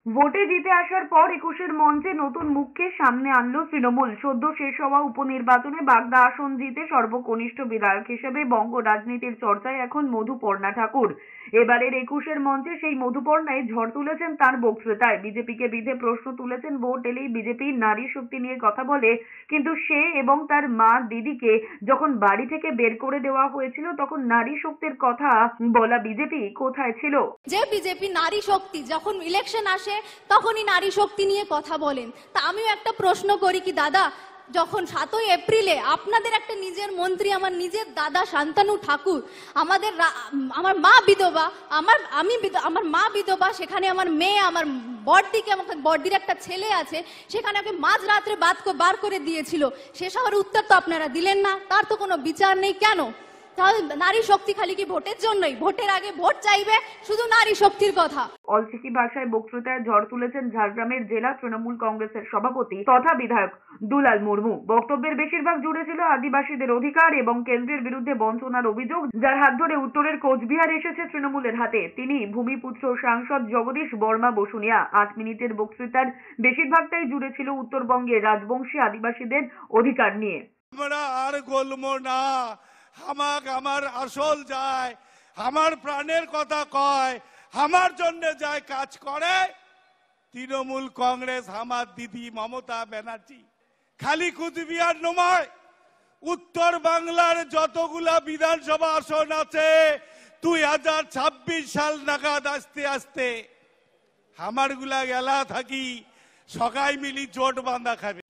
ভোটে জিতে আসার পর ২১-এর মঞ্চে নতুন মুখকে সামনে আনলো তৃণমূল। সদ্য শেষ হওয়া উপনির্বাচনে বাগদা আসন জিতে সর্বকনিষ্ঠ বিধায়ক হিসেবে বঙ্গ রাজনীতির চর্চায় এখন মধুপর্ণা ঠাকুর। এবারের ২১-এর মঞ্চে সেই মধুপর্ণাই ঝড় তুলেছেন তার বক্তৃতায়। বিজেপিকে বিধে প্রশ্ন তুলেছেন, ভোট এলেই বিজেপি নারী শক্তি নিয়ে কথা বলে, কিন্তু সে এবং তার মা দিদিকে যখন বাড়ি থেকে বের করে দেওয়া হয়েছিল তখন নারী শক্তির কথা বলা বিজেপি কোথায় ছিল? যে বিজেপি নারী শক্তি যখন ইলেকশন আসে তখনই নারী শক্তি নিয়ে কথা বলেন। তা আমিও একটা প্রশ্ন করি কি দাদা, যখন ৭ই এপ্রিলে আপনাদের একটা নিজের মন্ত্রী, আমার নিজের দাদা শান্তনু ঠাকুর, আমার মা বিধবা, আমার মা বিধবা, সেখানে আমার মেয়ে, আমার বড়দির একটা ছেলে আছে, সেখানে ওকে মাঝরাত্রে বার করে দিয়েছিল, সেসবের উত্তর তো আপনারা দিলেন না। তার তো কোনো বিচার নেই কেন? তাহলে নারী শক্তি খালি কি ভোটের জন্যই? ভোটের আগে ভোট চাইবে শুধু নারী শক্তির কথা। অলচিকি ভাষায় বক্তৃতায় ঝড় তুলেছেন ঝাড়গ্রামের জেলা তৃণমূল কংগ্রেসের সভাপতি তথা বিধায়ক দুলাল মুর্মু। বক্তব্যের বেশিরভাগ জুড়ে ছিল আদিবাসীদের অধিকার এবং কেন্দ্রের বিরুদ্ধে বঞ্চনার অভিযোগ, যার হাত ধরে উত্তরের কোচবিহার এসেছে তৃণমূলের হাতে। তিনি ভূমিপুত্র সাংসদ জগদীশ বর্মা বসুনিয়া। ৮ মিনিটের বক্তৃতার বেশিরভাগটাই জুড়ে ছিল উত্তরবঙ্গের রাজবংশী আদিবাসীদের অধিকার নিয়ে। আমরা আর গোলমো না, আমার আসল যায়, আমার প্রাণের কথা কয়, আমার জন্য যায় কাজ করে তৃণমূল কংগ্রেস, আমার দিদি মমতা ব্যানার্জি। খালি কুচবিহার নয়, উত্তর বাংলার যতগুলা বিধানসভা আসন আছে 2026 সাল নাগাদ আস্তে আস্তে আমারগুলা গেলা থাকি সবাই মিলি জোট বাঁধা খাবে।